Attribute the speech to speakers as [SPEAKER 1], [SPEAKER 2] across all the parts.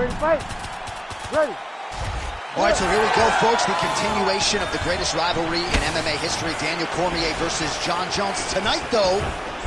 [SPEAKER 1] Ready to fight? Ready.
[SPEAKER 2] All right, so here we go, folks. The continuation of the greatest rivalry in MMA history, Daniel Cormier versus Jon Jones. Tonight, though,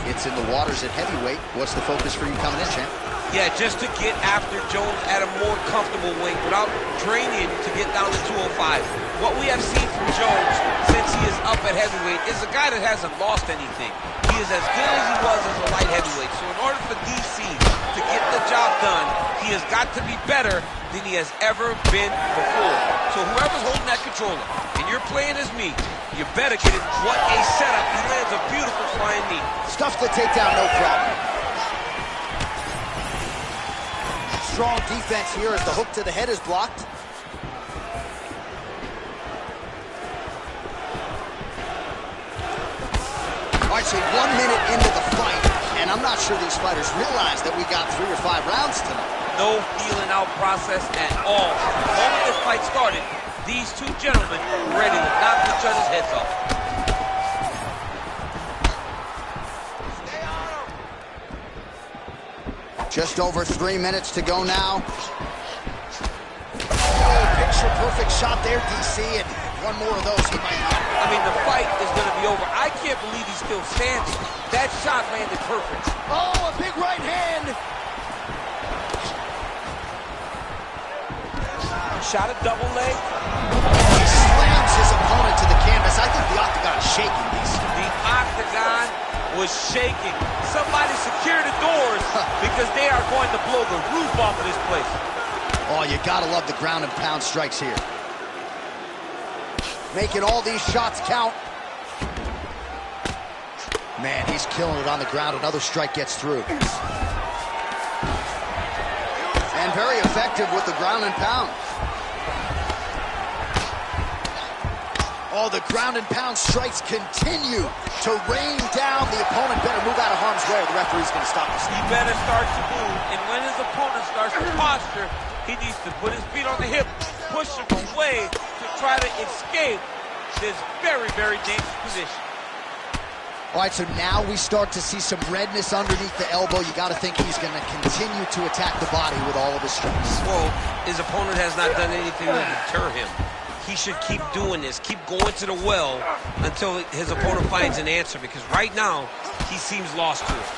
[SPEAKER 2] it's in the waters at heavyweight. What's the focus for you coming in, champ?
[SPEAKER 3] Yeah, just to get after Jones at a more comfortable weight without draining to get down to 205. What we have seen from Jones since he is up at heavyweight is a guy that hasn't lost anything. He is as good as he was as a light heavyweight. So in order for DC to get the job done, he has got to be better than he has ever been before. So whoever's holding that controller, and you're playing as me, you better get it. What a setup. He lands a beautiful flying knee.
[SPEAKER 2] Stuffs the takedown, no problem. Strong defense here as the hook to the head is blocked. All right, so 1 minute into the fight, and I'm not sure these fighters realize that we got 3 or 5 rounds tonight.
[SPEAKER 3] No feeling out process at all. The moment this fight started, these two gentlemen were ready to knock each other's heads off.
[SPEAKER 2] Just over 3 minutes to go now. Oh, picture-perfect shot there, DC, and one more of those he might not.
[SPEAKER 3] I mean, the fight is going to be over. I can't believe he's still standing. That shot landed perfect.
[SPEAKER 2] Oh, a big right hand.
[SPEAKER 3] Shot a double leg.
[SPEAKER 2] He slams his opponent to the canvas. I think the octagon is shaking, DC.
[SPEAKER 3] The octagon was shaking. Somebody secure the doors because they are going to blow the roof off of this place.
[SPEAKER 2] Oh, you gotta love the ground and pound strikes here. Making all these shots count. Man, he's killing it on the ground. Another strike gets through. And very effective with the ground and pound. Oh, the ground and pound strikes continue to rain down. The opponent better move out of harm's way or the referee's going to stop this.
[SPEAKER 3] He better start to move, and when his opponent starts to posture, he needs to put his feet on the hip, push him away to try to escape this very, very dangerous position.
[SPEAKER 2] All right, so now we start to see some redness underneath the elbow. You got to think he's going to continue to attack the body with all of his strikes.
[SPEAKER 3] Well, his opponent has not done anything to deter him. He should keep doing this, keep going to the well until his opponent finds an answer, because right now, he seems lost to it.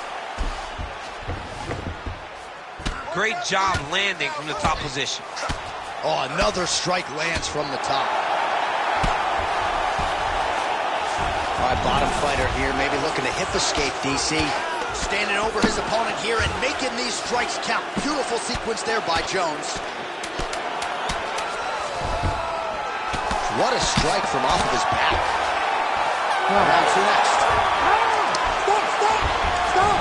[SPEAKER 3] Great job landing from the top position.
[SPEAKER 2] Oh, another strike lands from the top. All right, bottom fighter here, maybe looking to hip escape, DC. Standing over his opponent here and making these strikes count. Beautiful sequence there by Jones. What a strike from off of his back. Round 2 next.
[SPEAKER 1] Stop!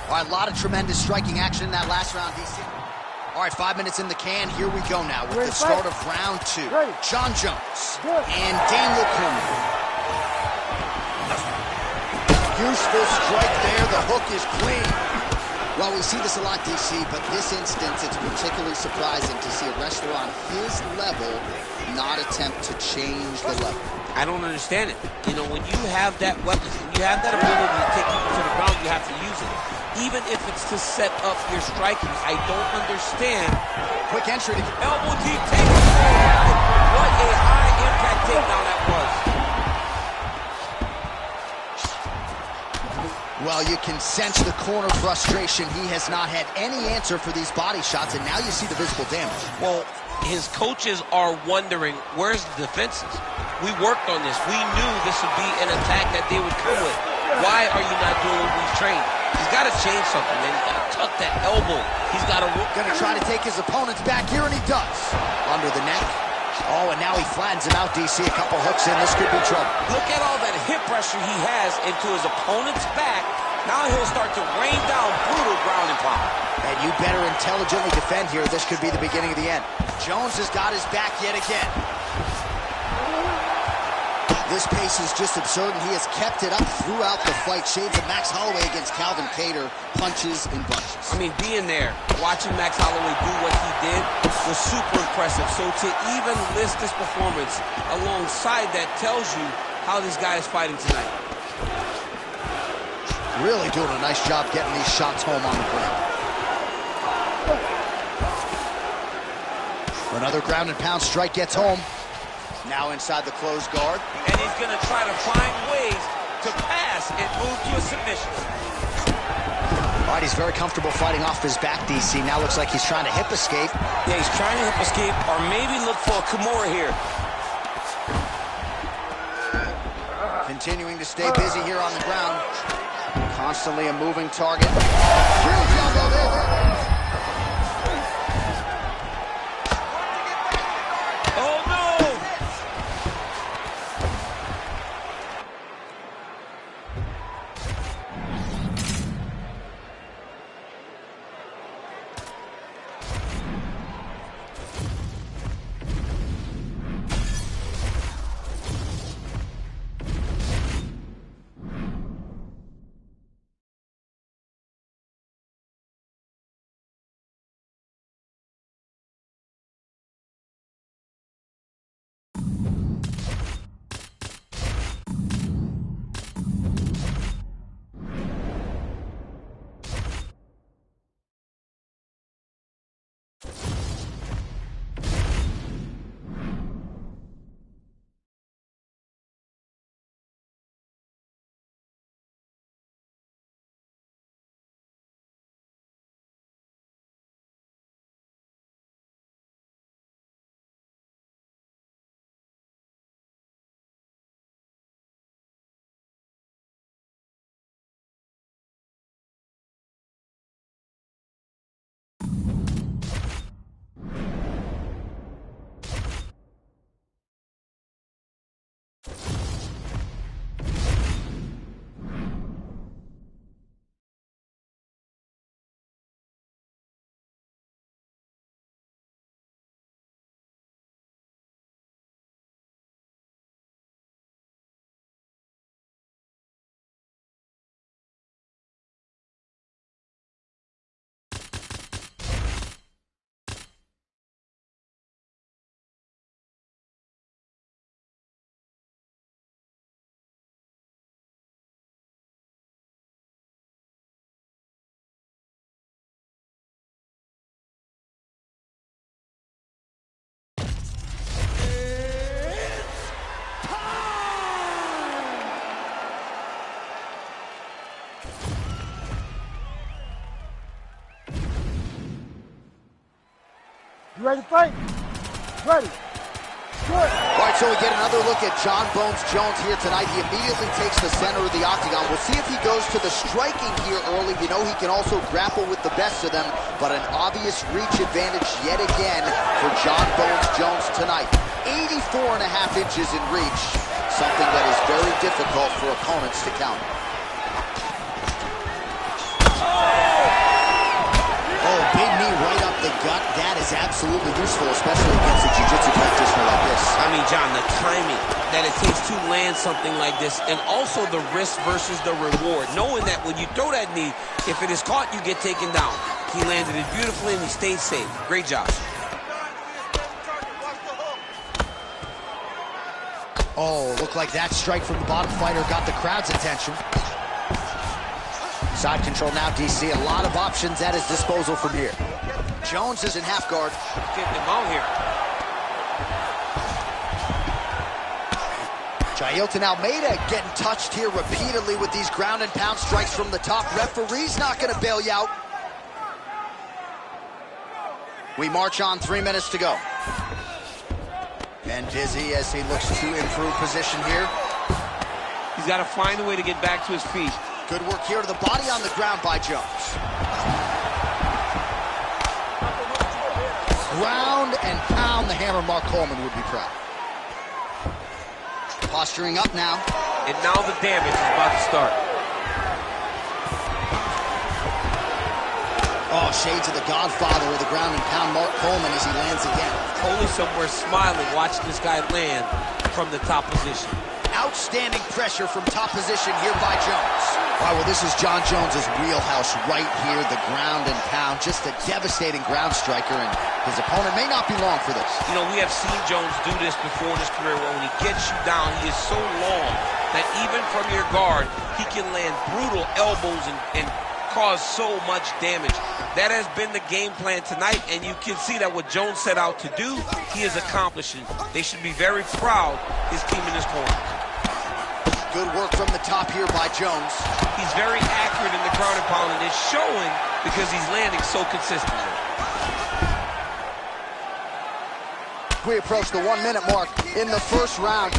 [SPEAKER 2] All right, a lot of tremendous striking action in that last round, DC. All right, 5 minutes in the can. Here we go now with the start of round 2. Jon Jones and Daniel Cormier. Useful strike there. The hook is clean. Well, we see this a lot, DC, but this instance, it's particularly surprising to see a wrestler on his level not attempt to change the level.
[SPEAKER 3] I don't understand it. You know, when you have that weapon, when you have that ability to take people to the ground, you have to use it. Even if it's to set up your striking, I don't understand.
[SPEAKER 2] Quick entry.
[SPEAKER 3] Elbow deep takedown. What a high impact takedown that was.
[SPEAKER 2] Well, you can sense the corner frustration. He has not had any answer for these body shots, and now you see the visible damage.
[SPEAKER 3] Well, his coaches are wondering, where's the defenses? We worked on this. We knew this would be an attack that they would come with. Why are you not doing what we've trained? He's got to change something, man. He's got to tuck that elbow. He's got to...
[SPEAKER 2] Gonna try to take his opponent's back here, and he does. Under the neck. Oh, and now he flattens him out, DC. A couple hooks in. This could be trouble.
[SPEAKER 3] Look at all that hip pressure he has into his opponent's back. Now he'll start to rain down brutal ground and pound.
[SPEAKER 2] And you better intelligently defend here. This could be the beginning of the end. Jones has got his back yet again. this pace is just absurd, and he has kept it up throughout the fight. Shades of Max Holloway against Calvin Kattar, punches and bunches.
[SPEAKER 3] I mean, being there, watching Max Holloway do what he did was super impressive. So to even list this performance alongside that tells you how this guy is fighting tonight.
[SPEAKER 2] Really doing a nice job getting these shots home on the ground. Another ground and pound strike gets home. Now inside the closed guard.
[SPEAKER 3] And he's going to try to find ways to pass and move to a submission.
[SPEAKER 2] All right, he's very comfortable fighting off his back, DC. Now looks like he's trying to hip escape.
[SPEAKER 4] Yeah, he's trying to hip escape or maybe look for a Kimura here.
[SPEAKER 2] Continuing to stay busy here on the ground. Constantly a moving target. Huge elbow there.
[SPEAKER 1] You ready to fight? Ready. Good.
[SPEAKER 2] All right, so we get another look at Jon Bones Jones here tonight. He immediately takes the center of the octagon. We'll see if he goes to the striking here early. You know he can also grapple with the best of them, but an obvious reach advantage yet again for Jon Bones Jones tonight. 84.5 inches in reach, something that is very difficult for opponents to counter. Oh, big knee right up the gut. That is absolutely useful, especially against a jiu-jitsu practitioner like this.
[SPEAKER 3] I mean, John, the timing that it takes to land something like this, and also the risk versus the reward. Knowing that when you throw that knee, if it is caught, you get taken down. He landed it beautifully, and he stayed safe. Great job.
[SPEAKER 2] Oh, looked like that strike from the bottom fighter got the crowd's attention. Side control now, DC. A lot of options at his disposal from here. Jones is in half guard.
[SPEAKER 3] Getting him out here.
[SPEAKER 2] Jailton Almeida getting touched here repeatedly with these ground and pound strikes from the top. Referee's not going to bail you out. We march on, 3 minutes to go. And dizzy as he looks to improve position here.
[SPEAKER 3] He's got to find a way to get back to his feet.
[SPEAKER 2] Good work here to the body on the ground by Jones. Ground and pound, the hammer. Mark Coleman would be proud. Posturing up now.
[SPEAKER 3] And now the damage is about to start.
[SPEAKER 2] Oh, shades of the Godfather of the ground and pound, Mark Coleman, as he lands again.
[SPEAKER 3] Only somewhere smiling watching this guy land from the top position.
[SPEAKER 2] Out Outstanding pressure from top position here by Jones. All right, well, this is Jon Jones's wheelhouse right here, the ground and pound. Just a devastating ground striker, and his opponent may not be long for this.
[SPEAKER 3] You know, we have seen Jones do this before in his career, where when he gets you down, he is so long that even from your guard, he can land brutal elbows and cause so much damage. That has been the game plan tonight, and you can see that what Jones set out to do, he is accomplishing. They should be very proud, his team in his corner.
[SPEAKER 2] Good work from the top here by Jones.
[SPEAKER 3] He's very accurate in the ground and pound, and it's showing because he's landing so consistently.
[SPEAKER 2] We approach the 1 minute mark in the first round.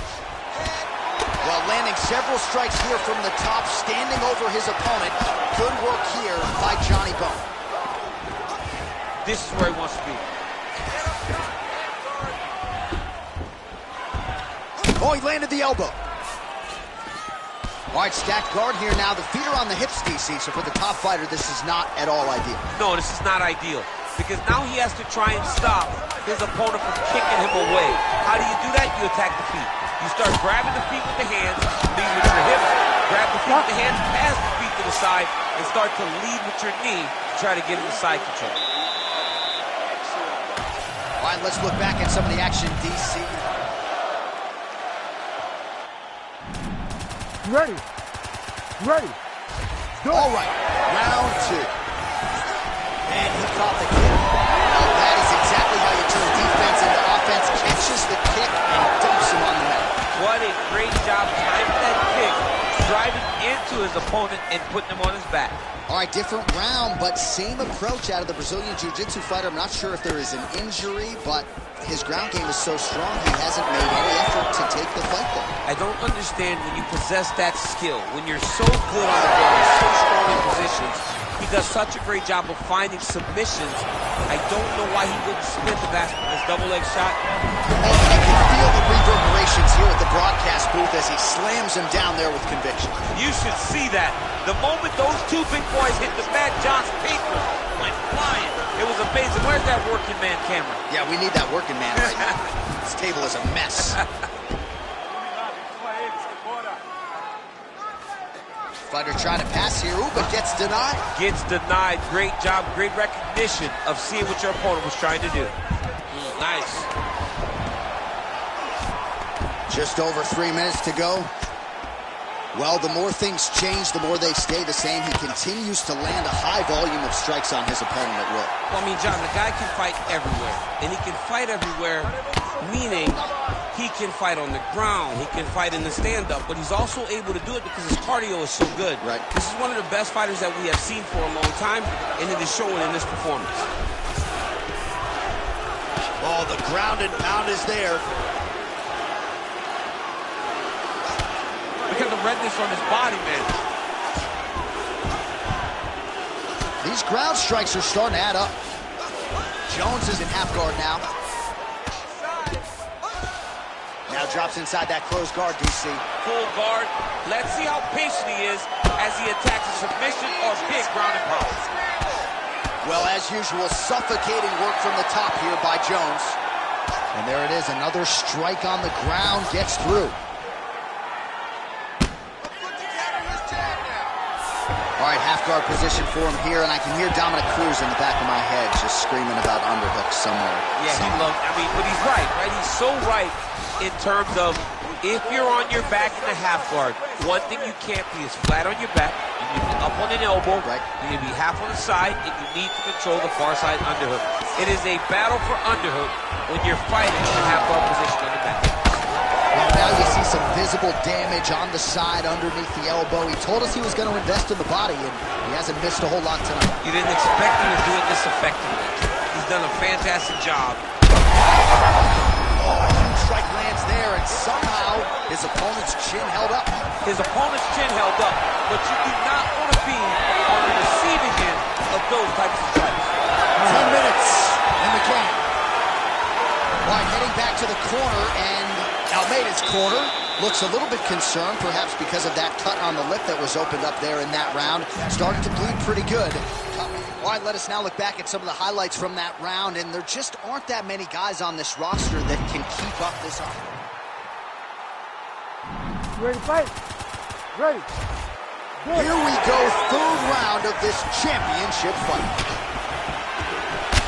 [SPEAKER 2] Well, landing several strikes here from the top, standing over his opponent. Good work here by Johnny Bone.
[SPEAKER 3] This is where he wants to be.
[SPEAKER 2] Oh, he landed the elbow. All right, stacked guard here now. The feet are on the hips, DC, so for the top fighter, this is not at all ideal.
[SPEAKER 3] No, this is not ideal, because now he has to try and stop his opponent from kicking him away. How do you do that? You attack the feet. You start grabbing the feet with the hands, lead with your hips, grab the feet with the hands, pass the feet to the side, and start to lead with your knee to try to get into side control.
[SPEAKER 2] All right, let's look back at some of the action, DC.
[SPEAKER 1] Ready. Ready. Go.
[SPEAKER 2] All right, round two. And he caught the kick. Now that is exactly how you turn defense into offense. Catches the kick and dumps him on the mat.
[SPEAKER 3] What a great job timing that kick, driving into his opponent and putting him on his back.
[SPEAKER 2] All right, different round, but same approach out of the Brazilian Jiu-Jitsu fighter. I'm not sure if there is an injury, but his ground game is so strong, he hasn't made any effort to take the fight there.
[SPEAKER 3] I don't understand when you possess that skill, when you're so good on the ground, so strong in positions. He does such a great job of finding submissions. I don't know why he wouldn't spin the basket with his double leg shot.
[SPEAKER 2] Oh, I can feel the reverberations here at the broadcast booth as he slams him down there with conviction.
[SPEAKER 3] You should see that. The moment those two big boys hit the mat, John's paper went flying. It was amazing. Where's that working man camera?
[SPEAKER 2] Yeah, we need that working man right now. This table is a mess. Fighter trying to pass here, ooh, but gets denied.
[SPEAKER 3] Gets denied. Great job, great recognition of seeing what your opponent was trying to do. Nice.
[SPEAKER 2] Just over 3 minutes to go. Well, the more things change, the more they stay the same. He continues to land a high volume of strikes on his opponent at will.
[SPEAKER 3] Well, I mean, John, the guy can fight everywhere. And he can fight everywhere, meaning he can fight on the ground, he can fight in the stand-up, but he's also able to do it because his cardio is so good.
[SPEAKER 2] Right.
[SPEAKER 3] This is one of the best fighters that we have seen for a long time, and it is showing in this performance.
[SPEAKER 2] Oh, the ground and pound is there.
[SPEAKER 3] Look at the redness on his body, man.
[SPEAKER 2] These ground strikes are starting to add up. Jones is in half guard now. Now drops inside that closed guard, DC.
[SPEAKER 3] Full guard. Let's see how patient he is as he attacks a submission or big ground and pound.
[SPEAKER 2] Well, as usual, suffocating work from the top here by Jones. And there it is, another strike on the ground, gets through. All right, half guard position for him here, and I can hear Dominic Cruz in the back of my head just screaming about underhooks somewhere.
[SPEAKER 3] Yeah, he loves, I mean, but he's right? He's so right in terms of if you're on your back in the half guard, one thing you can't be is flat on your back. You need to be up on an elbow.
[SPEAKER 2] Right.
[SPEAKER 3] You need to be half on the side, and you need to control the far side underhook. It is a battle for underhook when you're fighting in the half guard position on the back.
[SPEAKER 2] Well, now you see some visible damage on the side underneath the elbow. He told us he was going to invest in the body, and he hasn't missed a whole lot tonight.
[SPEAKER 3] You didn't expect him to do it this effectively. He's done a fantastic job.
[SPEAKER 2] Oh, strike lands there, and somehow his opponent's chin held up.
[SPEAKER 3] His opponent's chin held up, but you do not want to be on the receiving end of those types of strikes.
[SPEAKER 2] 10 minutes in the game. All right, heading back to the corner, and Almeida's corner looks a little bit concerned, perhaps because of that cut on the lip that was opened up there in that round. Starting to bleed pretty good. All right, let us now look back at some of the highlights from that round, and there just aren't that many guys on this roster that can keep up this offense.
[SPEAKER 1] You ready to fight? Ready. Good.
[SPEAKER 2] Here we go, third round of this championship fight.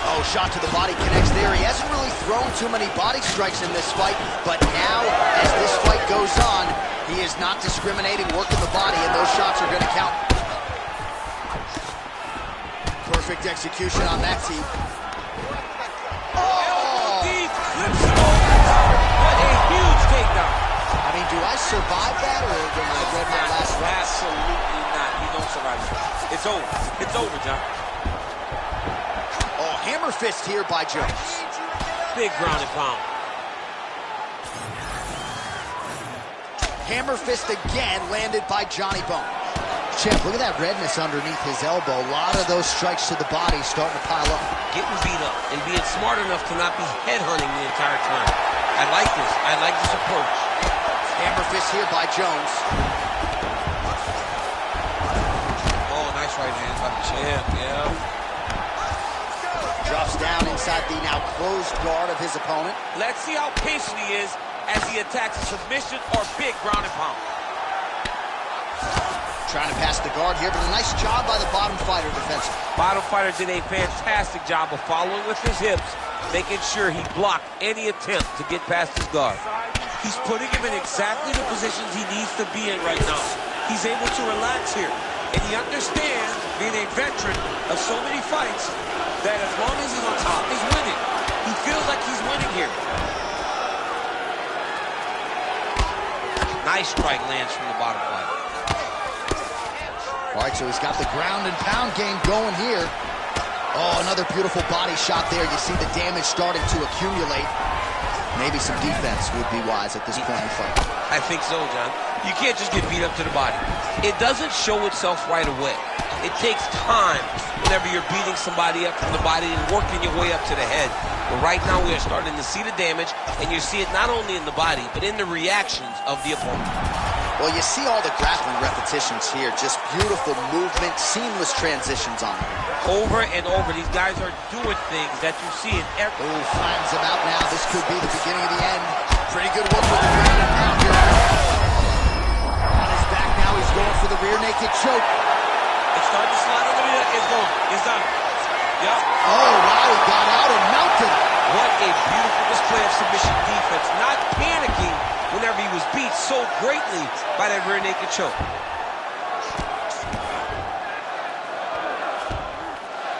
[SPEAKER 2] Oh, shot to the body connects there. He hasn't really thrown too many body strikes in this fight, but now, as this fight goes on, he is not discriminating, working the body, and those shots are going to count. Perfect execution on that team. Oh!
[SPEAKER 3] These clips him over. What a huge takedown.
[SPEAKER 2] I mean, do I survive that, or when I read my last round?
[SPEAKER 3] Absolutely not. You don't survive it. It's over. It's over, John.
[SPEAKER 2] Oh, hammer fist here by Jones.
[SPEAKER 3] Big ground and pound.
[SPEAKER 2] Hammer fist again landed by Johnny Bone. Champ, look at that redness underneath his elbow. A lot of those strikes to the body starting to pile up.
[SPEAKER 3] Getting beat up and being smart enough to not be headhunting the entire time. I like this. I like this approach.
[SPEAKER 2] Hammer fist here by Jones.
[SPEAKER 3] Oh, nice right hand by the champ, yeah.
[SPEAKER 2] Drops down inside the now closed guard of his opponent.
[SPEAKER 3] Let's see how patient he is as he attacks a submission or big ground and pound.
[SPEAKER 2] Trying to pass the guard here, but a nice job by the bottom fighter defensively.
[SPEAKER 3] Bottom fighter did a fantastic job of following with his hips, making sure he blocked any attempt to get past his guard. He's putting him in exactly the positions he needs to be in right now. He's able to relax here, and he understands, being a veteran of so many fights, that as long as he's on top, he's winning. He feels like he's winning here. Nice strike lands from the bottom fighter.
[SPEAKER 2] All right, so he's got the ground and pound game going here. Oh, another beautiful body shot there. You see the damage starting to accumulate. Maybe some defense would be wise at this point in the fight.
[SPEAKER 3] I think so, John. You can't just get beat up to the body. It doesn't show itself right away. It takes time whenever you're beating somebody up from the body and working your way up to the head. But right now we are starting to see the damage, and you see it not only in the body, but in the reactions of the opponent.
[SPEAKER 2] Well, you see all the grappling repetitions here. Just beautiful movement, seamless transitions on them.
[SPEAKER 3] Over and over, these guys are doing things that you see in every...
[SPEAKER 2] Oh, flattens him out now. This could be the beginning of the end. Pretty good work with the ground and pound here. On his back now, he's going for the rear naked choke.
[SPEAKER 3] It's starting to slide over there. It's going. It's done. Yep.
[SPEAKER 2] Oh, wow, he got out and mounted.
[SPEAKER 3] What a beautiful display of submission defense. Not panicking whenever he was beat so greatly by that rear naked choke.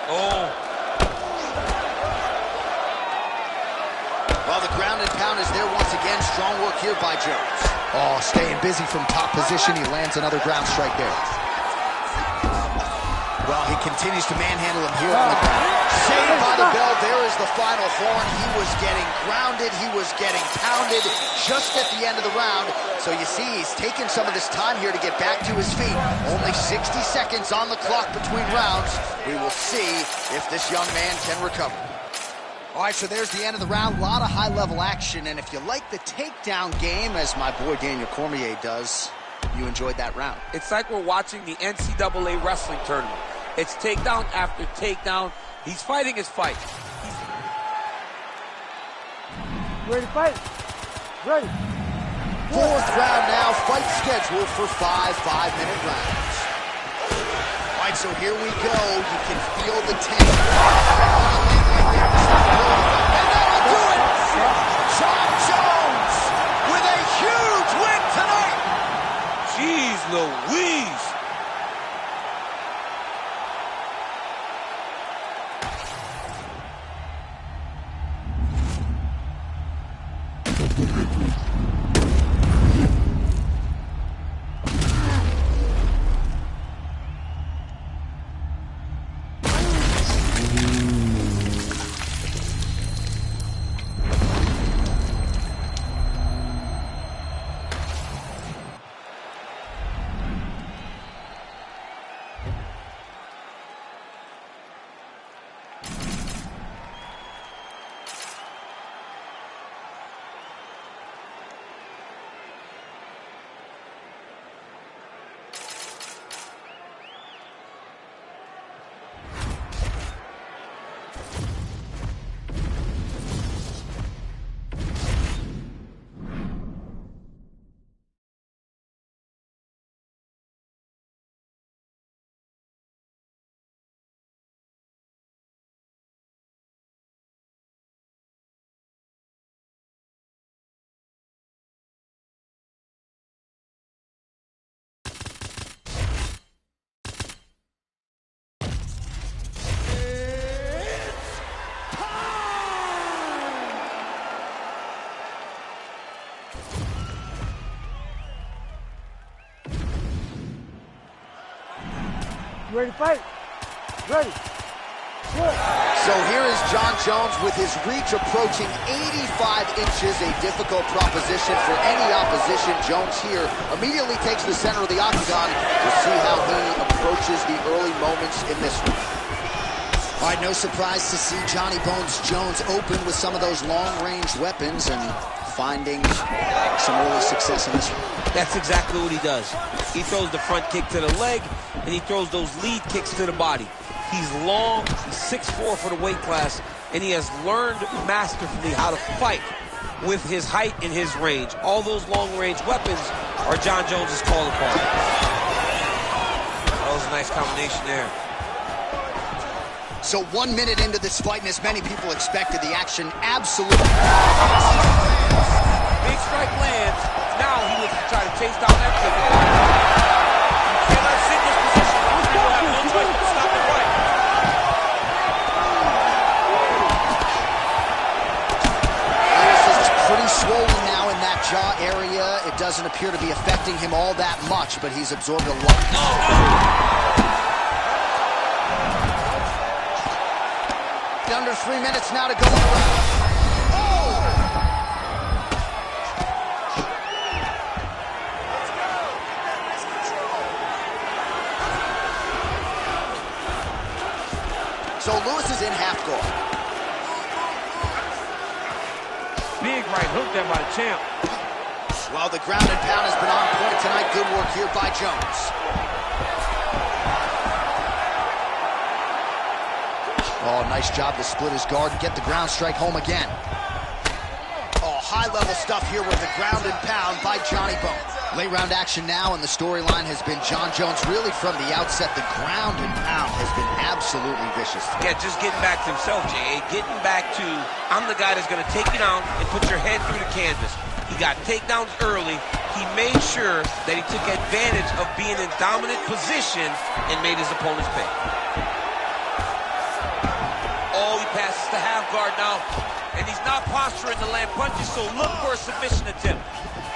[SPEAKER 3] Oh.
[SPEAKER 2] Well, the ground and pound is there once again. Strong work here by Jones. Oh, staying busy from top position. He lands another ground strike there. Well, he continues to manhandle him here on the ground. Saved by the bell. There is the final horn. He was getting grounded. He was getting pounded just at the end of the round. So you see, he's taking some of this time here to get back to his feet. Only 60 seconds on the clock between rounds. We will see if this young man can recover. All right, so there's the end of the round. A lot of high-level action. And if you like the takedown game, as my boy Daniel Cormier does, you enjoyed that round.
[SPEAKER 3] It's like we're watching the NCAA wrestling tournament. It's takedown after takedown. He's fighting his fight.
[SPEAKER 1] You ready to fight? Ready.
[SPEAKER 2] Fourth round now, fight scheduled for 5 5-minute rounds. All right, so here we go. You can feel the tension. And that'll do it! Jon Jones with a huge win tonight!
[SPEAKER 3] Jeez Louise!
[SPEAKER 1] You ready to fight? Ready. Good.
[SPEAKER 2] So here is Jon Jones with his reach approaching 85 inches, a difficult proposition for any opposition. Jones here immediately takes the center of the octagon to see how he approaches the early moments in this one. All right, no surprise to see Johnny Bones Jones open with some of those long-range weapons and finding some early success in this one.
[SPEAKER 3] That's exactly what he does. He throws the front kick to the leg, and he throws those lead kicks to the body. He's long, he's 6'4" for the weight class, and he has learned masterfully how to fight with his height and his range. All those long-range weapons are Jon Jones' calling card. That was a nice combination there.
[SPEAKER 2] So 1 minute into this fight, and as many people expected, the action absolutely...
[SPEAKER 3] Big strike lands. Now he looks to try to chase down that kick. You cannot sit in this position. You will have no choice but to stop the fight.
[SPEAKER 2] Lewis is pretty swollen now in that jaw area. It doesn't appear to be affecting him all that much, but he's absorbed a lot. Under 3 minutes now to go in the round. So Lewis is in half guard.
[SPEAKER 3] Big right hook there by the champ.
[SPEAKER 2] Well, the ground and pound has been on point tonight. Good work here by Jones. Oh, nice job to split his guard and get the ground strike home again. Oh, high-level stuff here with the ground and pound by Johnny Bones. Late round action now, and the storyline has been Jon Jones really from the outset. The ground and pound has been absolutely vicious.
[SPEAKER 3] Yeah, just getting back to himself, J.A. Getting back to, I'm the guy that's going to take you down and put your head through the canvas. He got takedowns early. He made sure that he took advantage of being in dominant position and made his opponents pay. Oh, he passes the half guard now, and he's not posturing to land punches, so look for a submission attempt.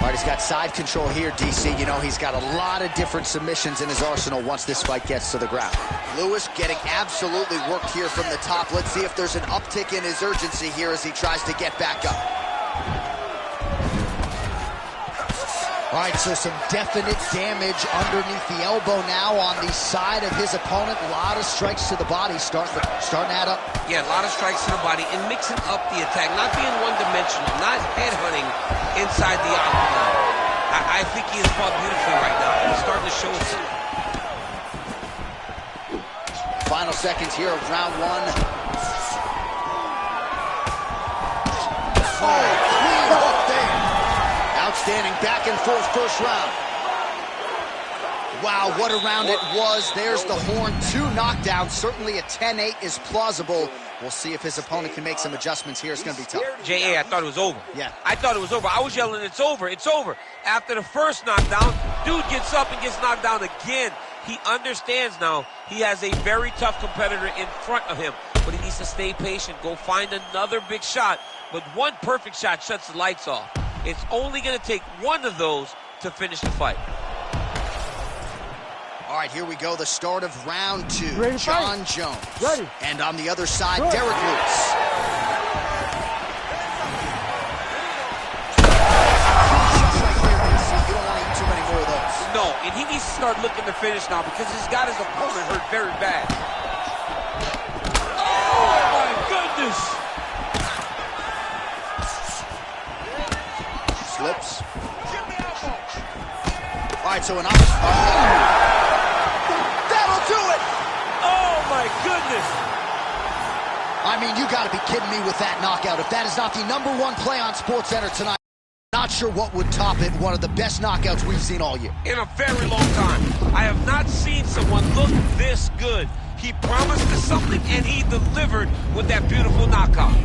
[SPEAKER 2] All right, he's got side control here, DC. You know, he's got a lot of different submissions in his arsenal once this fight gets to the ground. Lewis getting absolutely worked here from the top. Let's see if there's an uptick in his urgency here as he tries to get back up. All right, so some definite damage underneath the elbow now on the side of his opponent. A lot of strikes to the body starting to add up.
[SPEAKER 3] Yeah, a lot of strikes to the body and mixing up the attack, not being one-dimensional, not headhunting inside the octagon. I think he has fought beautifully right now. He's starting to show it.
[SPEAKER 2] Final seconds here of round one. Oh, clean hook there. Outstanding back and forth first round. Wow, what a round it was. There's the horn. 2 knockdowns. Certainly a 10-8 is plausible. We'll see if his opponent can make some adjustments here. It's going to be tough.
[SPEAKER 3] J.A., I thought it was over.
[SPEAKER 2] Yeah.
[SPEAKER 3] I thought it was over. I was yelling, it's over, it's over. After the first knockdown, dude gets up and gets knocked down again. He understands now he has a very tough competitor in front of him, but he needs to stay patient, go find another big shot. But one perfect shot shuts the lights off. It's only going to take one of those to finish the fight.
[SPEAKER 2] All right, here we go. The start of round 2. Jon Jones.
[SPEAKER 1] Ready.
[SPEAKER 2] And on the other side,
[SPEAKER 1] Good.
[SPEAKER 2] Derrick Lewis. You don't want to eat too many more of those.
[SPEAKER 3] No, and he needs to start looking to finish now because he's got his opponent hurt very bad. Oh, my goodness.
[SPEAKER 2] Slips. All right, so an opposite. That'll do it!
[SPEAKER 3] Oh, my goodness.
[SPEAKER 2] I mean, you got to be kidding me with that knockout. If that is not the #1 play on SportsCenter tonight, not sure what would top it. One of the best knockouts we've seen all year.
[SPEAKER 3] In a very long time. I have not seen someone look this good. He promised us something, and he delivered with that beautiful knockout.